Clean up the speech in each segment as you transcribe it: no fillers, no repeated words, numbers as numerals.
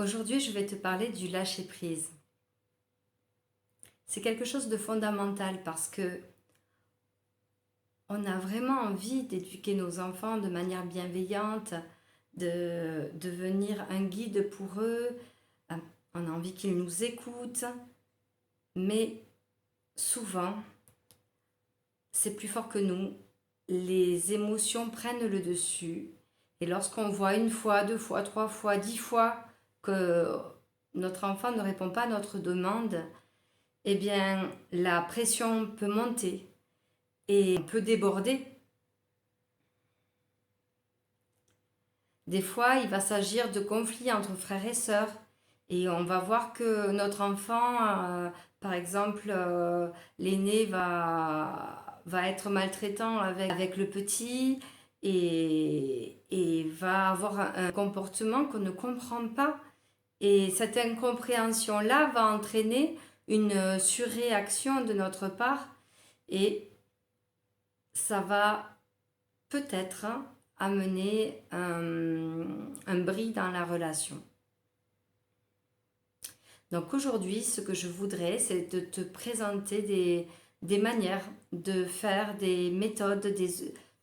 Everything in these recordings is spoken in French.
Aujourd'hui, je vais te parler du lâcher-prise. C'est quelque chose de fondamental parce que on a vraiment envie d'éduquer nos enfants de manière bienveillante, de devenir un guide pour eux. On a envie qu'ils nous écoutent, mais souvent, c'est plus fort que nous. Les émotions prennent le dessus. Et lorsqu'on voit une fois, deux fois, trois fois, 10 fois que notre enfant ne répond pas à notre demande, eh bien, la pression peut monter et peut déborder. Des fois, il va s'agir de conflits entre frères et sœurs. Et on va voir que notre enfant, par exemple, l'aîné va être maltraitant avec le petit et va avoir un comportement qu'on ne comprend pas. Et cette incompréhension-là va entraîner une surréaction de notre part et ça va peut-être amener un bris dans la relation. Donc aujourd'hui, ce que je voudrais, c'est de te présenter des manières de faire, des méthodes,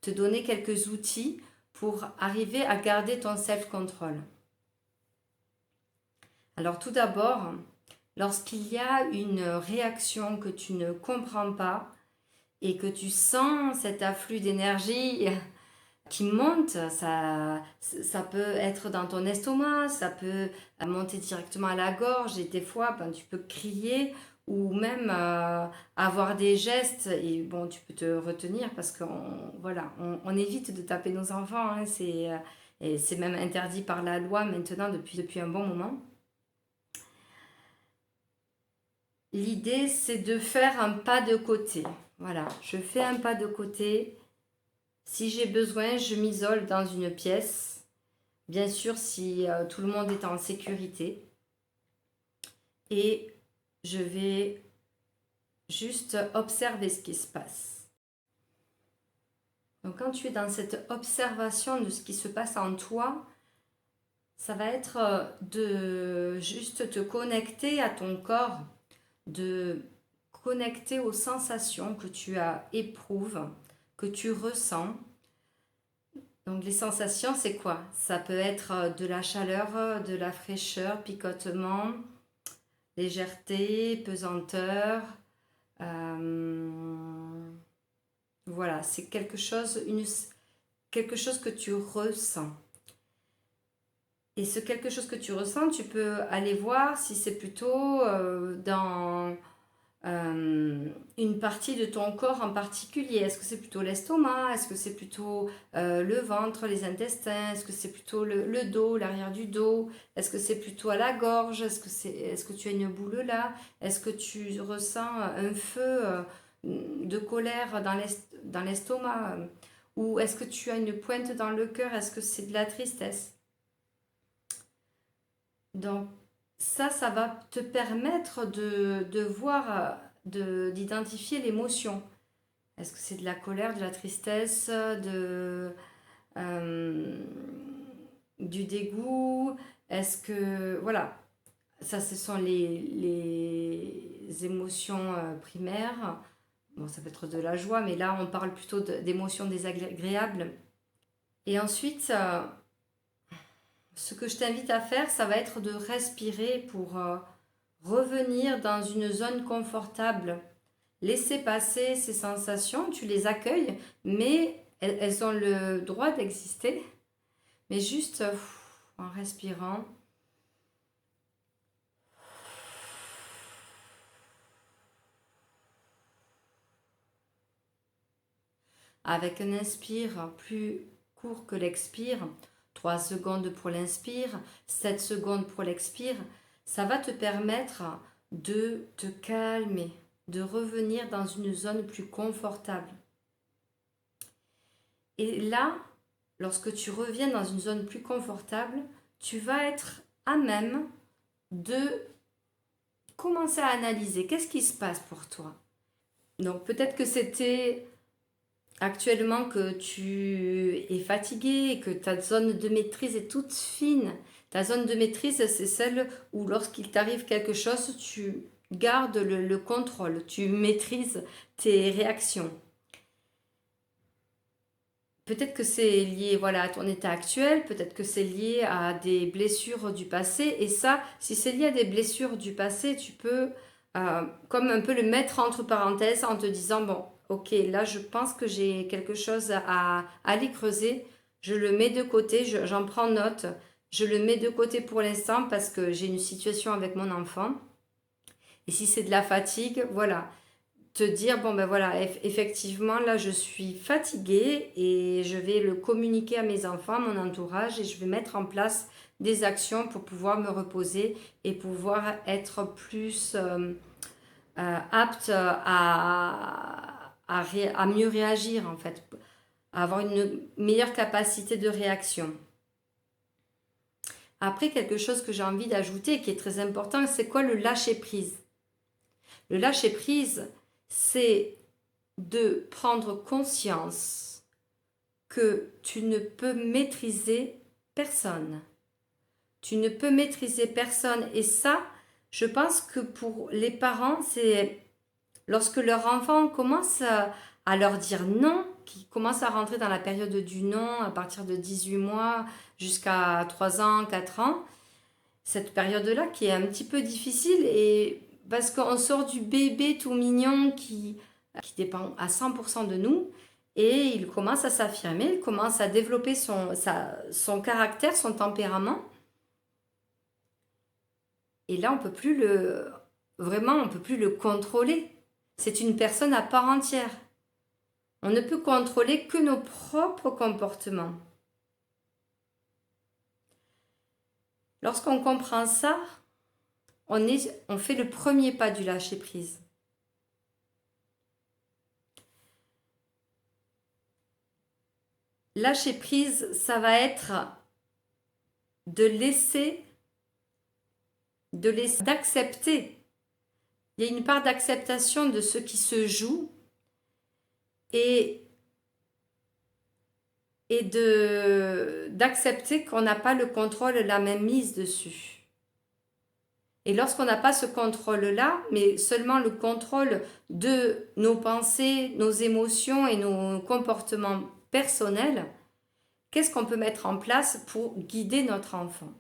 te donner quelques outils pour arriver à garder ton self-control. Alors tout d'abord, lorsqu'il y a une réaction que tu ne comprends pas et que tu sens cet afflux d'énergie qui monte, ça peut être dans ton estomac, ça peut monter directement à la gorge et des fois tu peux crier ou même avoir des gestes et bon tu peux te retenir parce qu'on évite de taper nos enfants, hein, et c'est même interdit par la loi maintenant depuis un bon moment. L'idée, c'est de faire un pas de côté. Voilà, je fais un pas de côté. Si j'ai besoin, je m'isole dans une pièce. Bien sûr, si tout le monde est en sécurité. Et je vais juste observer ce qui se passe. Donc, quand tu es dans cette observation de ce qui se passe en toi, ça va être de juste te connecter à ton corps, de connecter aux sensations que tu éprouves, que tu ressens. Donc les sensations, c'est quoi? Ça peut être de la chaleur, de la fraîcheur, picotement, légèreté, pesanteur. Voilà, c'est quelque chose que tu ressens. Et ce quelque chose que tu ressens, tu peux aller voir si c'est plutôt dans une partie de ton corps en particulier. Est-ce que c'est plutôt l'estomac? Est-ce que c'est plutôt le ventre, les intestins? Est-ce que c'est plutôt le dos, l'arrière du dos? Est-ce que c'est plutôt à la gorge? Est-ce que tu as une boule là? Est-ce que tu ressens un feu de colère dans l'estomac? Ou est-ce que tu as une pointe dans le cœur? Est-ce que c'est de la tristesse? Donc, ça va te permettre de voir, d'identifier l'émotion. Est-ce que c'est de la colère, de la tristesse, euh, du dégoût? Est-ce que... Voilà, ça ce sont les émotions primaires. Bon, ça peut être de la joie, mais là on parle plutôt d'émotions désagréables. Et ensuite, ce que je t'invite à faire, ça va être de respirer pour revenir dans une zone confortable. Laisser passer ces sensations, tu les accueilles, mais elles ont le droit d'exister. Mais juste en respirant. Avec un inspire plus court que l'expire, 3 secondes pour l'inspire, 7 secondes pour l'expire, ça va te permettre de te calmer, de revenir dans une zone plus confortable. Et là, lorsque tu reviens dans une zone plus confortable, tu vas être à même de commencer à analyser qu'est-ce qui se passe pour toi. Donc peut-être que c'était actuellement que tu es fatigué et que ta zone de maîtrise est toute fine. Ta zone de maîtrise, c'est celle où lorsqu'il t'arrive quelque chose, tu gardes le contrôle, tu maîtrises tes réactions. Peut-être que c'est lié, voilà, à ton état actuel, peut-être que c'est lié à des blessures du passé. Et ça, si c'est lié à des blessures du passé, tu peux comme un peu le mettre entre parenthèses en te disant, bon, ok, là je pense que j'ai quelque chose à aller creuser. Je le mets de côté, j'en prends note. Je le mets de côté pour l'instant parce que j'ai une situation avec mon enfant. Et si c'est de la fatigue, voilà, te dire, bon ben voilà, effectivement, là je suis fatiguée et je vais le communiquer à mes enfants, à mon entourage, et je vais mettre en place des actions pour pouvoir me reposer et pouvoir être plus apte à mieux réagir en fait, à avoir une meilleure capacité de réaction. Après, quelque chose que j'ai envie d'ajouter et qui est très important, c'est quoi le lâcher-prise? Le lâcher-prise, c'est de prendre conscience que tu ne peux maîtriser personne. Tu ne peux maîtriser personne. Et ça, je pense que pour les parents, c'est lorsque leur enfant commence à leur dire non, qui commence à rentrer dans la période du non à partir de 18 mois jusqu'à 3 ans, 4 ans, cette période-là qui est un petit peu difficile et parce qu'on sort du bébé tout mignon qui dépend à 100% de nous et il commence à s'affirmer, il commence à développer son caractère, son tempérament. Et là, on peut plus le contrôler. C'est une personne à part entière. On ne peut contrôler que nos propres comportements. Lorsqu'on comprend ça, on fait le premier pas du lâcher-prise. Lâcher-prise, ça va être d'accepter. Il y a une part d'acceptation de ce qui se joue et d'accepter qu'on n'a pas le contrôle, la même mise dessus. Et lorsqu'on n'a pas ce contrôle-là, mais seulement le contrôle de nos pensées, nos émotions et nos comportements personnels, qu'est-ce qu'on peut mettre en place pour guider notre enfant?